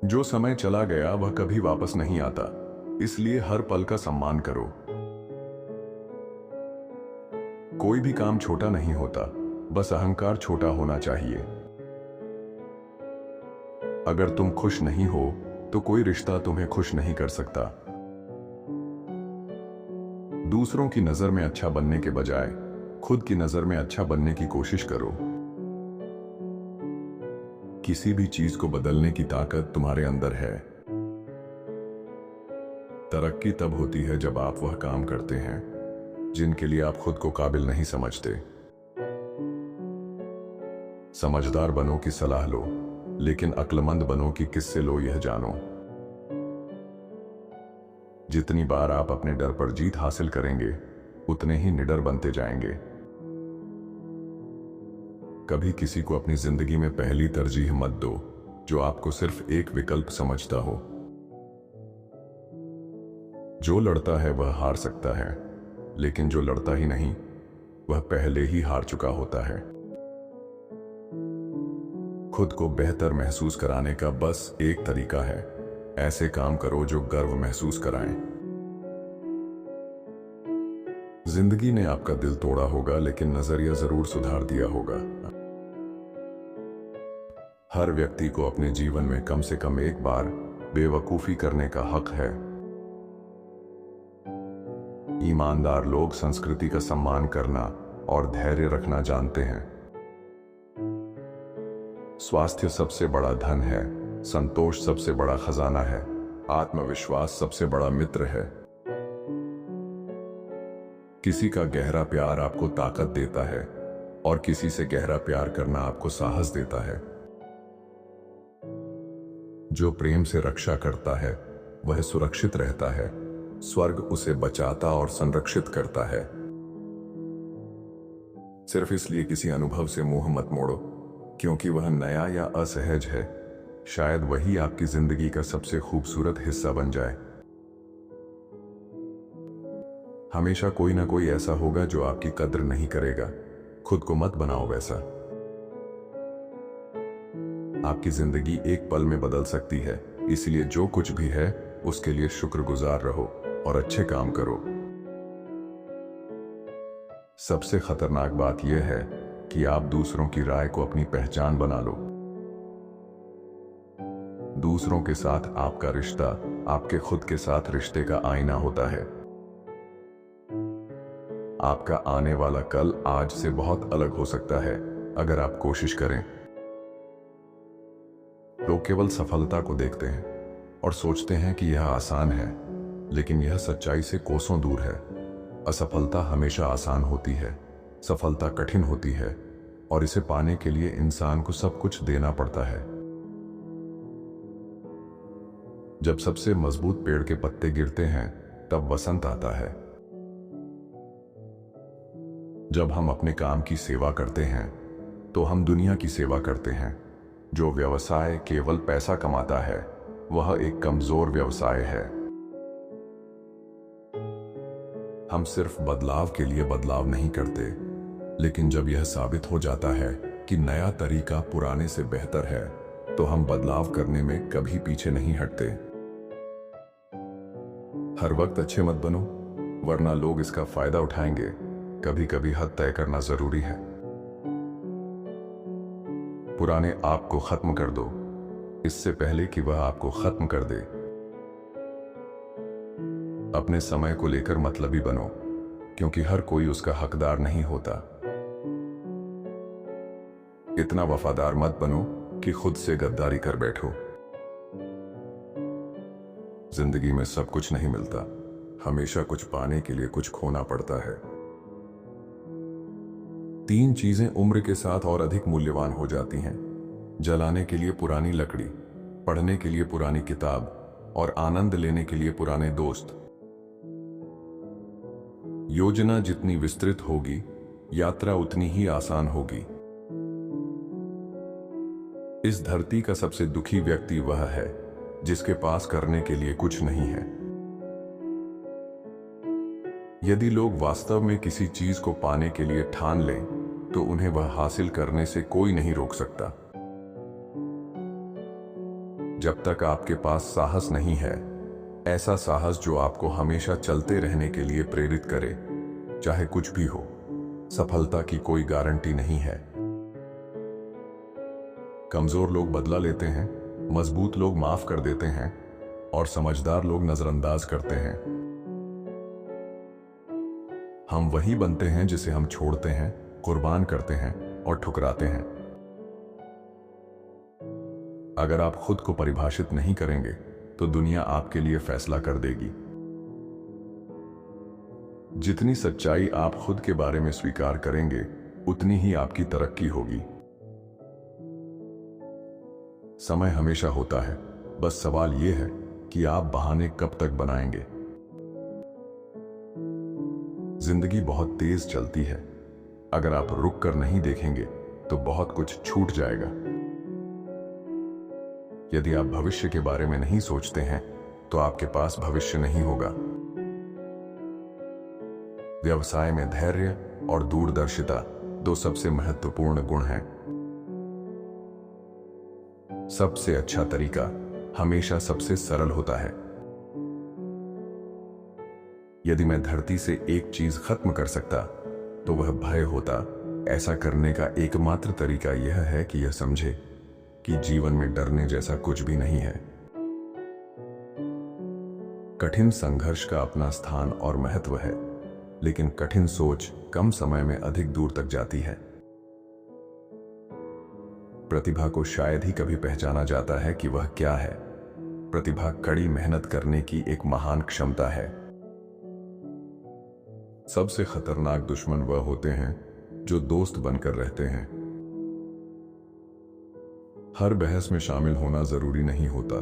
जो समय चला गया वह कभी वापस नहीं आता, इसलिए हर पल का सम्मान करो। कोई भी काम छोटा नहीं होता, बस अहंकार छोटा होना चाहिए। अगर तुम खुश नहीं हो तो कोई रिश्ता तुम्हें खुश नहीं कर सकता। दूसरों की नजर में अच्छा बनने के बजाय खुद की नजर में अच्छा बनने की कोशिश करो। किसी भी चीज को बदलने की ताकत तुम्हारे अंदर है। तरक्की तब होती है जब आप वह काम करते हैं जिनके लिए आप खुद को काबिल नहीं समझते। समझदार बनो की सलाह लो, लेकिन अक्लमंद बनो कि किससे लो यह जानो। जितनी बार आप अपने डर पर जीत हासिल करेंगे, उतने ही निडर बनते जाएंगे। कभी किसी को अपनी जिंदगी में पहली तरजीह मत दो जो आपको सिर्फ एक विकल्प समझता हो। जो लड़ता है वह हार सकता है, लेकिन जो लड़ता ही नहीं वह पहले ही हार चुका होता है। खुद को बेहतर महसूस कराने का बस एक तरीका है, ऐसे काम करो जो गर्व महसूस कराएं। जिंदगी ने आपका दिल तोड़ा होगा, लेकिन नजरिया जरूर सुधार दिया होगा। हर व्यक्ति को अपने जीवन में कम से कम एक बार बेवकूफी करने का हक है। ईमानदार लोग संस्कृति का सम्मान करना और धैर्य रखना जानते हैं। स्वास्थ्य सबसे बड़ा धन है, संतोष सबसे बड़ा खजाना है, आत्मविश्वास सबसे बड़ा मित्र है। किसी का गहरा प्यार आपको ताकत देता है और किसी से गहरा प्यार करना आपको साहस देता है। जो प्रेम से रक्षा करता है वह सुरक्षित रहता है। स्वर्ग उसे बचाता और संरक्षित करता है। सिर्फ इसलिए किसी अनुभव से मुंह मत मोड़ो क्योंकि वह नया या असहज है। शायद वही आपकी जिंदगी का सबसे खूबसूरत हिस्सा बन जाए। हमेशा कोई ना कोई ऐसा होगा जो आपकी कद्र नहीं करेगा। खुद को मत बनाओ वैसा। आपकी जिंदगी एक पल में बदल सकती है, इसलिए जो कुछ भी है उसके लिए शुक्रगुजार रहो और अच्छे काम करो। सबसे खतरनाक बात यह है कि आप दूसरों की राय को अपनी पहचान बना लो। दूसरों के साथ आपका रिश्ता आपके खुद के साथ रिश्ते का आईना होता है। आपका आने वाला कल आज से बहुत अलग हो सकता है अगर आप कोशिश करें। लोग केवल सफलता को देखते हैं और सोचते हैं कि यह आसान है, लेकिन यह सच्चाई से कोसों दूर है। असफलता हमेशा आसान होती है, सफलता कठिन होती है और इसे पाने के लिए इंसान को सब कुछ देना पड़ता है। जब सबसे मजबूत पेड़ के पत्ते गिरते हैं तब वसंत आता है। जब हम अपने काम की सेवा करते हैं तो हम दुनिया की सेवा करते हैं। जो व्यवसाय केवल पैसा कमाता है वह एक कमजोर व्यवसाय है। हम सिर्फ बदलाव के लिए बदलाव नहीं करते, लेकिन जब यह साबित हो जाता है कि नया तरीका पुराने से बेहतर है तो हम बदलाव करने में कभी पीछे नहीं हटते। हर वक्त अच्छे मत बनो, वरना लोग इसका फायदा उठाएंगे। कभी कभी हद तय करना जरूरी है। पुराने आप को खत्म कर दो इससे पहले कि वह आपको खत्म कर दे। अपने समय को लेकर मतलबी बनो, क्योंकि हर कोई उसका हकदार नहीं होता। इतना वफादार मत बनो कि खुद से गद्दारी कर बैठो। जिंदगी में सब कुछ नहीं मिलता, हमेशा कुछ पाने के लिए कुछ खोना पड़ता है। 3 चीजें उम्र के साथ और अधिक मूल्यवान हो जाती हैं: जलाने के लिए पुरानी लकड़ी, पढ़ने के लिए पुरानी किताब और आनंद लेने के लिए पुराने दोस्त। योजना जितनी विस्तृत होगी, यात्रा उतनी ही आसान होगी। इस धरती का सबसे दुखी व्यक्ति वह है जिसके पास करने के लिए कुछ नहीं है। यदि लोग वास्तव में किसी चीज को पाने के लिए ठान लें तो उन्हें वह हासिल करने से कोई नहीं रोक सकता। जब तक आपके पास साहस नहीं है, ऐसा साहस जो आपको हमेशा चलते रहने के लिए प्रेरित करे, चाहे कुछ भी हो। सफलता की कोई गारंटी नहीं है। कमजोर लोग बदला लेते हैं, मजबूत लोग माफ कर देते हैं और समझदार लोग नजरअंदाज करते हैं। हम वही बनते हैं जिसे हम छोड़ते हैं, कुर्बान करते हैं और ठुकराते हैं। अगर आप खुद को परिभाषित नहीं करेंगे तो दुनिया आपके लिए फैसला कर देगी। जितनी सच्चाई आप खुद के बारे में स्वीकार करेंगे, उतनी ही आपकी तरक्की होगी। समय हमेशा होता है, बस सवाल यह है कि आप बहाने कब तक बनाएंगे। जिंदगी बहुत तेज चलती है। अगर आप रुक कर नहीं देखेंगे तो बहुत कुछ छूट जाएगा। यदि आप भविष्य के बारे में नहीं सोचते हैं तो आपके पास भविष्य नहीं होगा। व्यवसाय में धैर्य और दूरदर्शिता दो सबसे महत्वपूर्ण गुण हैं। सबसे अच्छा तरीका हमेशा सबसे सरल होता है। यदि मैं धरती से एक चीज खत्म कर सकता तो वह भय होता। ऐसा करने का एकमात्र तरीका यह है कि यह समझे कि जीवन में डरने जैसा कुछ भी नहीं है। कठिन संघर्ष का अपना स्थान और महत्व है, लेकिन कठिन सोच कम समय में अधिक दूर तक जाती है। प्रतिभा को शायद ही कभी पहचाना जाता है कि वह क्या है। प्रतिभा कड़ी मेहनत करने की एक महान क्षमता है। सबसे खतरनाक दुश्मन वह होते हैं जो दोस्त बनकर रहते हैं। हर बहस में शामिल होना जरूरी नहीं होता।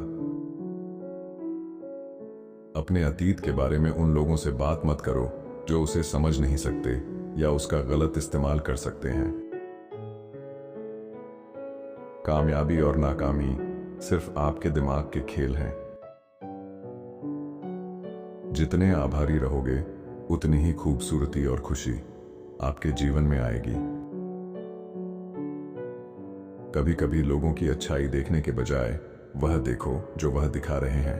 अपने अतीत के बारे में उन लोगों से बात मत करो जो उसे समझ नहीं सकते या उसका गलत इस्तेमाल कर सकते हैं। कामयाबी और नाकामी सिर्फ आपके दिमाग के खेल हैं। जितने आभारी रहोगे, उतनी ही खूबसूरती और खुशी आपके जीवन में आएगी। कभी कभी लोगों की अच्छाई देखने के बजाय वह देखो जो वह दिखा रहे हैं।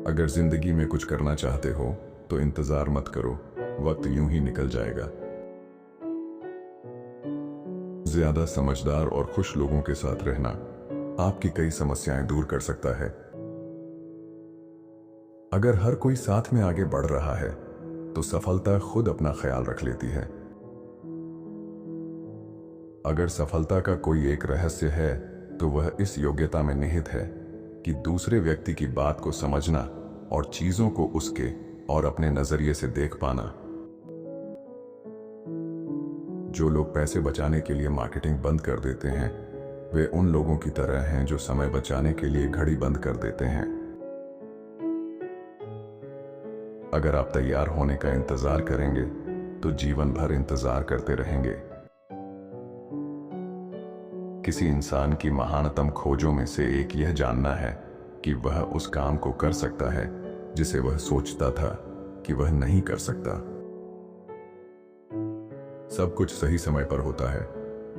अगर जिंदगी में कुछ करना चाहते हो तो इंतजार मत करो, वक्त यूं ही निकल जाएगा। ज्यादा समझदार और खुश लोगों के साथ रहना आपकी कई समस्याएं दूर कर सकता है। अगर हर कोई साथ में आगे बढ़ रहा है तो सफलता खुद अपना ख्याल रख लेती है। अगर सफलता का कोई एक रहस्य है तो वह इस योग्यता में निहित है कि दूसरे व्यक्ति की बात को समझना और चीजों को उसके और अपने नजरिए से देख पाना। जो लोग पैसे बचाने के लिए मार्केटिंग बंद कर देते हैं, वे उन लोगों की तरह हैं जो समय बचाने के लिए घड़ी बंद कर देते हैं। अगर आप तैयार होने का इंतजार करेंगे तो जीवन भर इंतजार करते रहेंगे। किसी इंसान की महानतम खोजों में से एक यह जानना है कि वह उस काम को कर सकता है जिसे वह सोचता था कि वह नहीं कर सकता। सब कुछ सही समय पर होता है,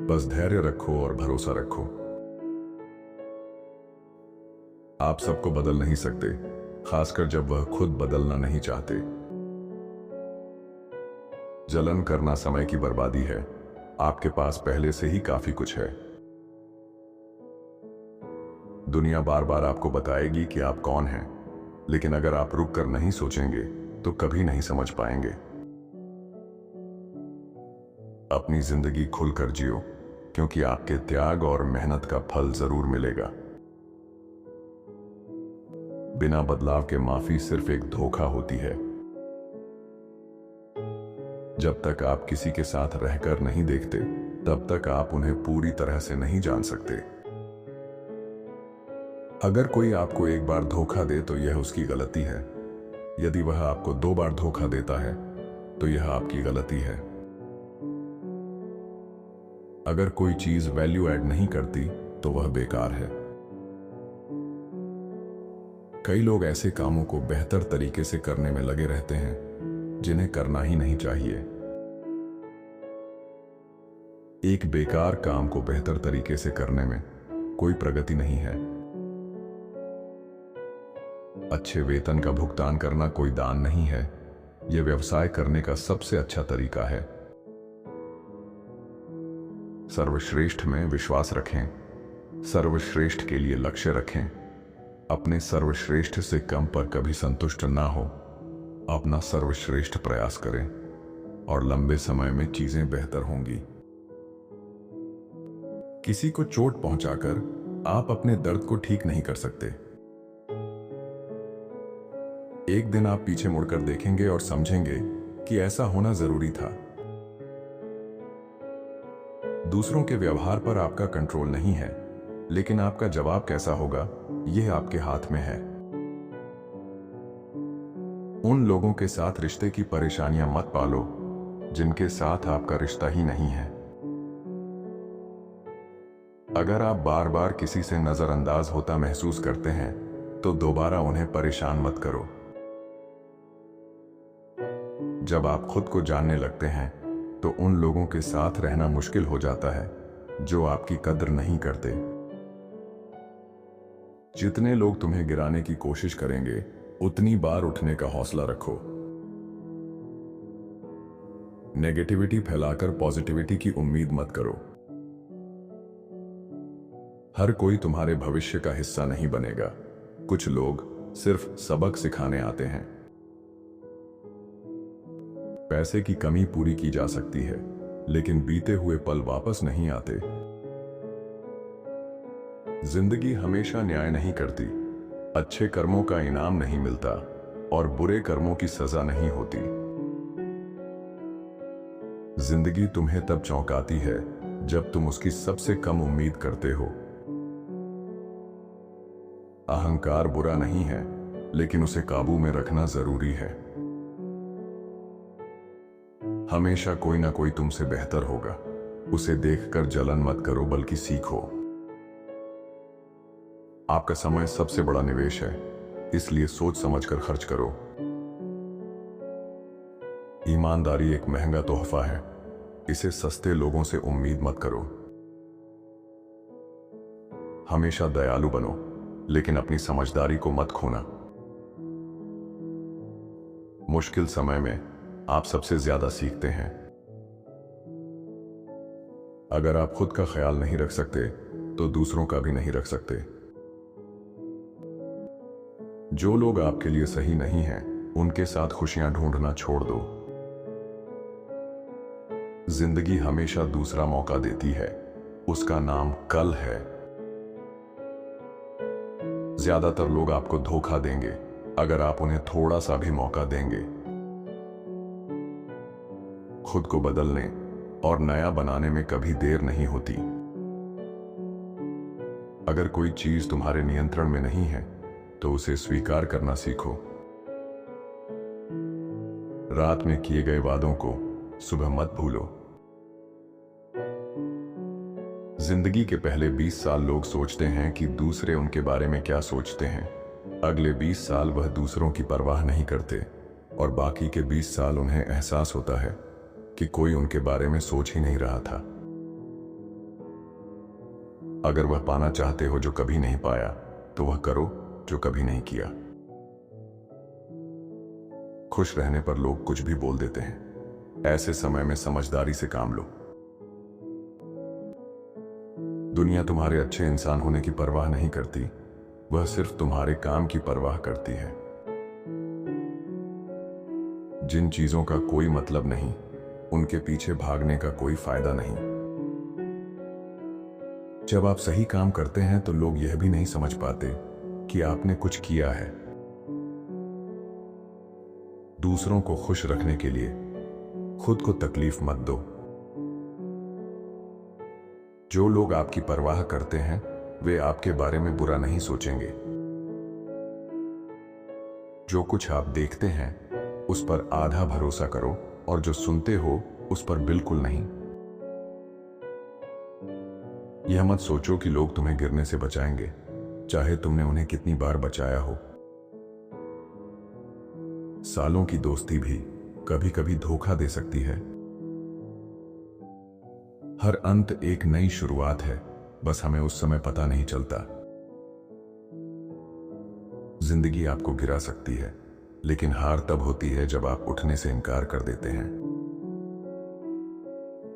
बस धैर्य रखो और भरोसा रखो। आप सबको बदल नहीं सकते, खासकर जब वह खुद बदलना नहीं चाहते। जलन करना समय की बर्बादी है। आपके पास पहले से ही काफी कुछ है। दुनिया बार बार आपको बताएगी कि आप कौन हैं, लेकिन अगर आप रुक कर नहीं सोचेंगे तो कभी नहीं समझ पाएंगे। अपनी जिंदगी खुलकर जियो, क्योंकि आपके त्याग और मेहनत का फल जरूर मिलेगा। बिना बदलाव के माफी सिर्फ एक धोखा होती है। जब तक आप किसी के साथ रहकर नहीं देखते, तब तक आप उन्हें पूरी तरह से नहीं जान सकते। अगर कोई आपको एक बार धोखा दे तो यह उसकी गलती है। यदि वह आपको 2 बार धोखा देता है तो यह आपकी गलती है। अगर कोई चीज वैल्यू ऐड नहीं करती तो वह बेकार है। कई लोग ऐसे कामों को बेहतर तरीके से करने में लगे रहते हैं जिन्हें करना ही नहीं चाहिए। एक बेकार काम को बेहतर तरीके से करने में कोई प्रगति नहीं है। अच्छे वेतन का भुगतान करना कोई दान नहीं है, यह व्यवसाय करने का सबसे अच्छा तरीका है। सर्वश्रेष्ठ में विश्वास रखें, सर्वश्रेष्ठ के लिए लक्ष्य रखें। अपने सर्वश्रेष्ठ से कम पर कभी संतुष्ट ना हो। अपना सर्वश्रेष्ठ प्रयास करें और लंबे समय में चीजें बेहतर होंगी। किसी को चोट पहुंचाकर आप अपने दर्द को ठीक नहीं कर सकते। एक दिन आप पीछे मुड़कर देखेंगे और समझेंगे कि ऐसा होना जरूरी था। दूसरों के व्यवहार पर आपका कंट्रोल नहीं है, लेकिन आपका जवाब कैसा होगा यह आपके हाथ में है। उन लोगों के साथ रिश्ते की परेशानियां मत पालो जिनके साथ आपका रिश्ता ही नहीं है। अगर आप बार बार किसी से नजरअंदाज होता महसूस करते हैं तो दोबारा उन्हें परेशान मत करो। जब आप खुद को जानने लगते हैं तो उन लोगों के साथ रहना मुश्किल हो जाता है जो आपकी कद्र नहीं करते। जितने लोग तुम्हें गिराने की कोशिश करेंगे उतनी बार उठने का हौसला रखो। नेगेटिविटी फैलाकर पॉजिटिविटी की उम्मीद मत करो। हर कोई तुम्हारे भविष्य का हिस्सा नहीं बनेगा। कुछ लोग सिर्फ सबक सिखाने आते हैं। पैसे की कमी पूरी की जा सकती है, लेकिन बीते हुए पल वापस नहीं आते। जिंदगी हमेशा न्याय नहीं करती। अच्छे कर्मों का इनाम नहीं मिलता और बुरे कर्मों की सजा नहीं होती। जिंदगी तुम्हें तब चौंकाती है जब तुम उसकी सबसे कम उम्मीद करते हो। अहंकार बुरा नहीं है, लेकिन उसे काबू में रखना जरूरी है। हमेशा कोई ना कोई तुमसे बेहतर होगा। उसे देखकर जलन मत करो, बल्कि सीखो। आपका समय सबसे बड़ा निवेश है, इसलिए सोच समझकर खर्च करो। ईमानदारी एक महंगा तोहफा है, इसे सस्ते लोगों से उम्मीद मत करो। हमेशा दयालु बनो, लेकिन अपनी समझदारी को मत खोना। मुश्किल समय में आप सबसे ज्यादा सीखते हैं। अगर आप खुद का ख्याल नहीं रख सकते तो दूसरों का भी नहीं रख सकते। जो लोग आपके लिए सही नहीं हैं, उनके साथ खुशियां ढूंढना छोड़ दो। जिंदगी हमेशा दूसरा मौका देती है, उसका नाम कल है। ज्यादातर लोग आपको धोखा देंगे अगर आप उन्हें थोड़ा सा भी मौका देंगे। खुद को बदलने और नया बनाने में कभी देर नहीं होती। अगर कोई चीज तुम्हारे नियंत्रण में नहीं है तो उसे स्वीकार करना सीखो। रात में किए गए वादों को सुबह मत भूलो। जिंदगी के पहले 20 साल लोग सोचते हैं कि दूसरे उनके बारे में क्या सोचते हैं। अगले 20 साल वह दूसरों की परवाह नहीं करते और बाकी के 20 साल उन्हें एहसास होता है कि कोई उनके बारे में सोच ही नहीं रहा था। अगर वह पाना चाहते हो जो कभी नहीं पाया, तो वह करो जो कभी नहीं किया। खुश रहने पर लोग कुछ भी बोल देते हैं। ऐसे समय में समझदारी से काम लो। दुनिया तुम्हारे अच्छे इंसान होने की परवाह नहीं करती, वह सिर्फ तुम्हारे काम की परवाह करती है। जिन चीजों का कोई मतलब नहीं, उनके पीछे भागने का कोई फायदा नहीं। जब आप सही काम करते हैं तो लोग यह भी नहीं समझ पाते कि आपने कुछ किया है। दूसरों को खुश रखने के लिए खुद को तकलीफ मत दो। जो लोग आपकी परवाह करते हैं वे आपके बारे में बुरा नहीं सोचेंगे। जो कुछ आप देखते हैं उस पर आधा भरोसा करो और जो सुनते हो उस पर बिल्कुल नहीं। यह मत सोचो कि लोग तुम्हें गिरने से बचाएंगे, चाहे तुमने उन्हें कितनी बार बचाया हो। सालों की दोस्ती भी कभी कभी धोखा दे सकती है। हर अंत एक नई शुरुआत है, बस हमें उस समय पता नहीं चलता। जिंदगी आपको गिरा सकती है, लेकिन हार तब होती है जब आप उठने से इनकार कर देते हैं।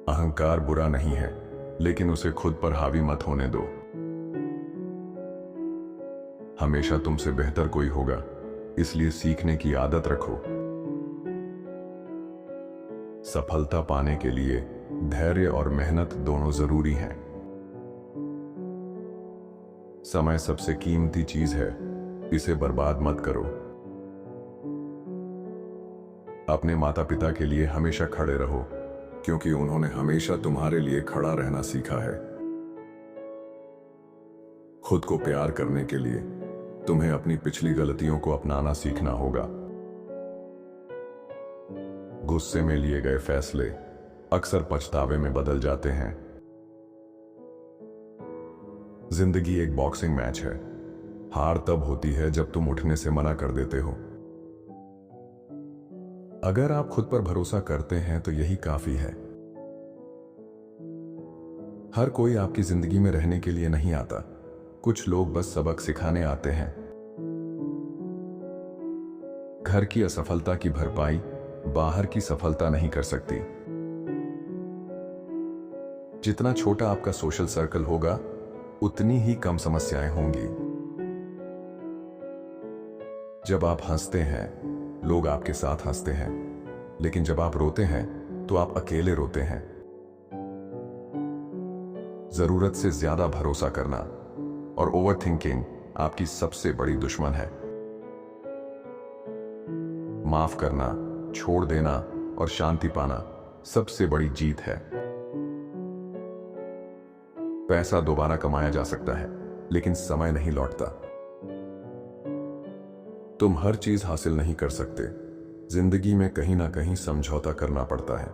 अहंकार बुरा नहीं है, लेकिन उसे खुद पर हावी मत होने दो। हमेशा तुमसे बेहतर कोई होगा, इसलिए सीखने की आदत रखो। सफलता पाने के लिए धैर्य और मेहनत दोनों जरूरी हैं। समय सबसे कीमती चीज है, इसे बर्बाद मत करो। अपने माता पिता के लिए हमेशा खड़े रहो, क्योंकि उन्होंने हमेशा तुम्हारे लिए खड़ा रहना सीखा है। खुद को प्यार करने के लिए तुम्हें अपनी पिछली गलतियों को अपनाना सीखना होगा। गुस्से में लिए गए फैसले अक्सर पछतावे में बदल जाते हैं। जिंदगी एक बॉक्सिंग मैच है। हार तब होती है जब तुम उठने से मना कर देते हो। अगर आप खुद पर भरोसा करते हैं तो यही काफी है। हर कोई आपकी जिंदगी में रहने के लिए नहीं आता, कुछ लोग बस सबक सिखाने आते हैं। घर की असफलता की भरपाई बाहर की सफलता नहीं कर सकती। जितना छोटा आपका सोशल सर्कल होगा, उतनी ही कम समस्याएं होंगी। जब आप हंसते हैं, लोग आपके साथ हंसते हैं, लेकिन जब आप रोते हैं तो आप अकेले रोते हैं। जरूरत से ज्यादा भरोसा करना और ओवरथिंकिंग आपकी सबसे बड़ी दुश्मन है। माफ करना, छोड़ देना और शांति पाना सबसे बड़ी जीत है। पैसा दोबारा कमाया जा सकता है, लेकिन समय नहीं लौटता। तुम हर चीज हासिल नहीं कर सकते। जिंदगी में कहीं ना कहीं समझौता करना पड़ता है।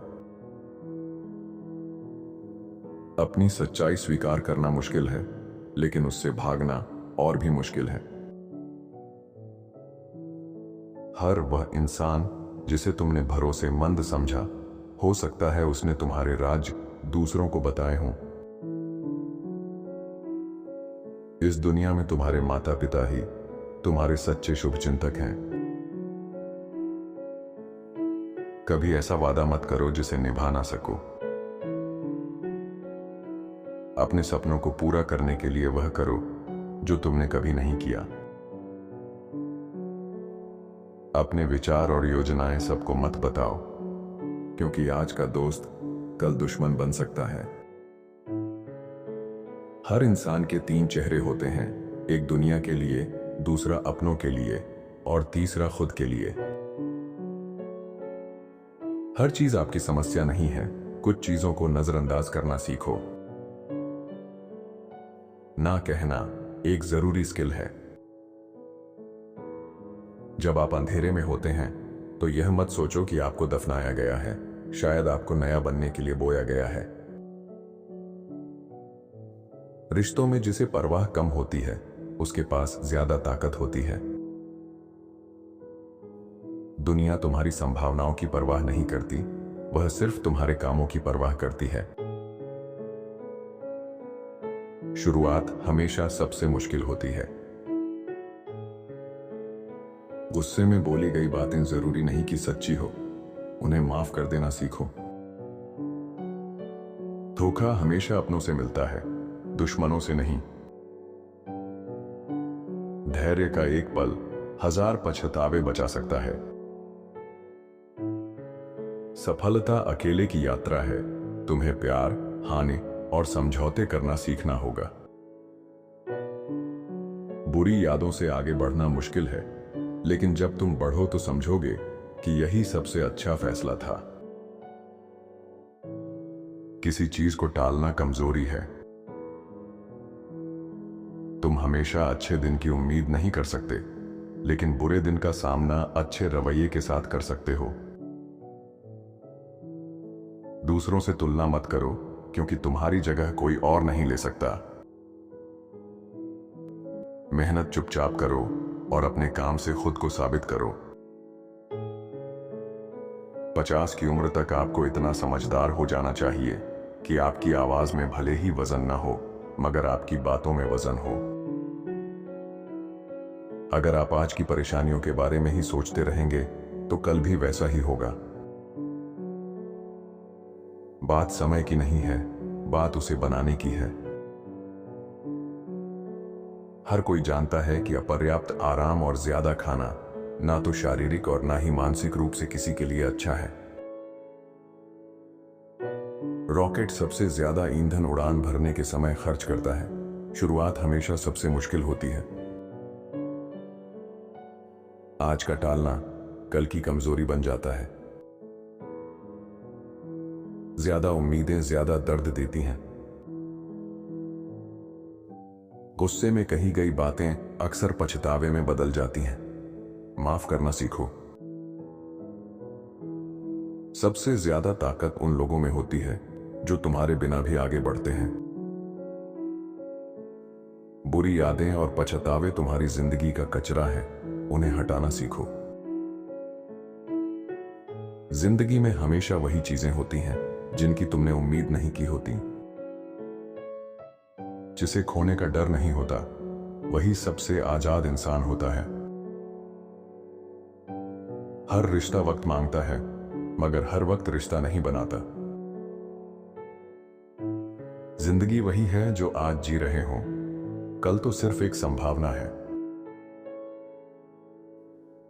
अपनी सच्चाई स्वीकार करना मुश्किल है, लेकिन उससे भागना और भी मुश्किल है। हर वह इंसान जिसे तुमने भरोसेमंद समझा, हो सकता है उसने तुम्हारे राज दूसरों को बताए हों। इस दुनिया में तुम्हारे माता पिता ही तुम्हारे सच्चे शुभचिंतक हैं। कभी ऐसा वादा मत करो जिसे निभा ना सको। अपने सपनों को पूरा करने के लिए वह करो जो तुमने कभी नहीं किया। अपने विचार और योजनाएं सबको मत बताओ, क्योंकि आज का दोस्त कल दुश्मन बन सकता है। हर इंसान के 3 चेहरे होते हैं, एक दुनिया के लिए, दूसरा अपनों के लिए और तीसरा खुद के लिए। हर चीज आपकी समस्या नहीं है। कुछ चीजों को नजरअंदाज करना सीखो। ना कहना एक जरूरी स्किल है। जब आप अंधेरे में होते हैं तो यह मत सोचो कि आपको दफनाया गया है, शायद आपको नया बनने के लिए बोया गया है। रिश्तों में जिसे परवाह कम होती है, उसके पास ज्यादा ताकत होती है। दुनिया तुम्हारी संभावनाओं की परवाह नहीं करती, वह सिर्फ तुम्हारे कामों की परवाह करती है। शुरुआत हमेशा सबसे मुश्किल होती है। गुस्से में बोली गई बातें जरूरी नहीं कि सच्ची हो, उन्हें माफ कर देना सीखो। धोखा हमेशा अपनों से मिलता है, दुश्मनों से नहीं। धैर्य का एक पल 1000 पछतावे बचा सकता है। सफलता अकेले की यात्रा है। तुम्हें प्यार, हानि और समझौते करना सीखना होगा। बुरी यादों से आगे बढ़ना मुश्किल है, लेकिन जब तुम बढ़ो तो समझोगे कि यही सबसे अच्छा फैसला था। किसी चीज को टालना कमजोरी है। तुम हमेशा अच्छे दिन की उम्मीद नहीं कर सकते, लेकिन बुरे दिन का सामना अच्छे रवैये के साथ कर सकते हो। दूसरों से तुलना मत करो, क्योंकि तुम्हारी जगह कोई और नहीं ले सकता। मेहनत चुपचाप करो और अपने काम से खुद को साबित करो। 50 की उम्र तक आपको इतना समझदार हो जाना चाहिए कि आपकी आवाज में भले ही वजन ना हो, मगर आपकी बातों में वजन हो। अगर आप आज की परेशानियों के बारे में ही सोचते रहेंगे तो कल भी वैसा ही होगा। बात समय की नहीं है, बात उसे बनाने की है। हर कोई जानता है कि अपर्याप्त आराम और ज्यादा खाना ना तो शारीरिक और ना ही मानसिक रूप से किसी के लिए अच्छा है। रॉकेट सबसे ज्यादा ईंधन उड़ान भरने के समय खर्च करता है। शुरुआत हमेशा सबसे मुश्किल होती है। आज का टालना कल की कमजोरी बन जाता है। ज्यादा उम्मीदें ज्यादा दर्द देती हैं। गुस्से में कही गई बातें अक्सर पछतावे में बदल जाती हैं। माफ करना सीखो। सबसे ज्यादा ताकत उन लोगों में होती है जो तुम्हारे बिना भी आगे बढ़ते हैं। बुरी यादें और पछतावे तुम्हारी जिंदगी का कचरा है, उन्हें हटाना सीखो। जिंदगी में हमेशा वही चीजें होती हैं जिनकी तुमने उम्मीद नहीं की होती। जिसे खोने का डर नहीं होता वही सबसे आजाद इंसान होता है। हर रिश्ता वक्त मांगता है, मगर हर वक्त रिश्ता नहीं बनाता। जिंदगी वही है जो आज जी रहे हो, कल तो सिर्फ एक संभावना है।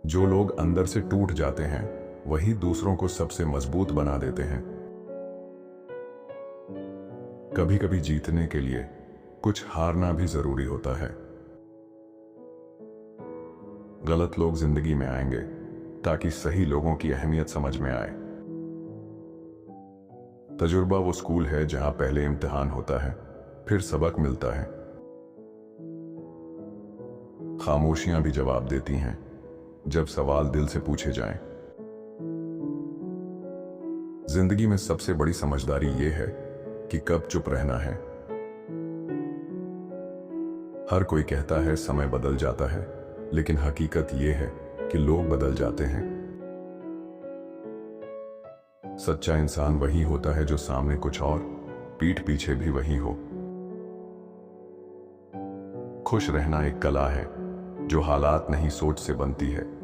जो लोग अंदर से टूट जाते हैं वही दूसरों को सबसे मजबूत बना देते हैं। कभी कभी जीतने के लिए कुछ हारना भी जरूरी होता है। गलत लोग जिंदगी में आएंगे ताकि सही लोगों की अहमियत समझ में आए। तजुर्बा वो स्कूल है जहां पहले इम्तिहान होता है, फिर सबक मिलता है। खामोशियां भी जवाब देती हैं जब सवाल दिल से पूछे जाएं। जिंदगी में सबसे बड़ी समझदारी यह है कि कब चुप रहना है। हर कोई कहता है समय बदल जाता है, लेकिन हकीकत यह है कि लोग बदल जाते हैं। सच्चा इंसान वही होता है जो सामने कुछ और, पीठ पीछे भी वही हो। खुश रहना एक कला है जो हालात नहीं सोच से बनती है।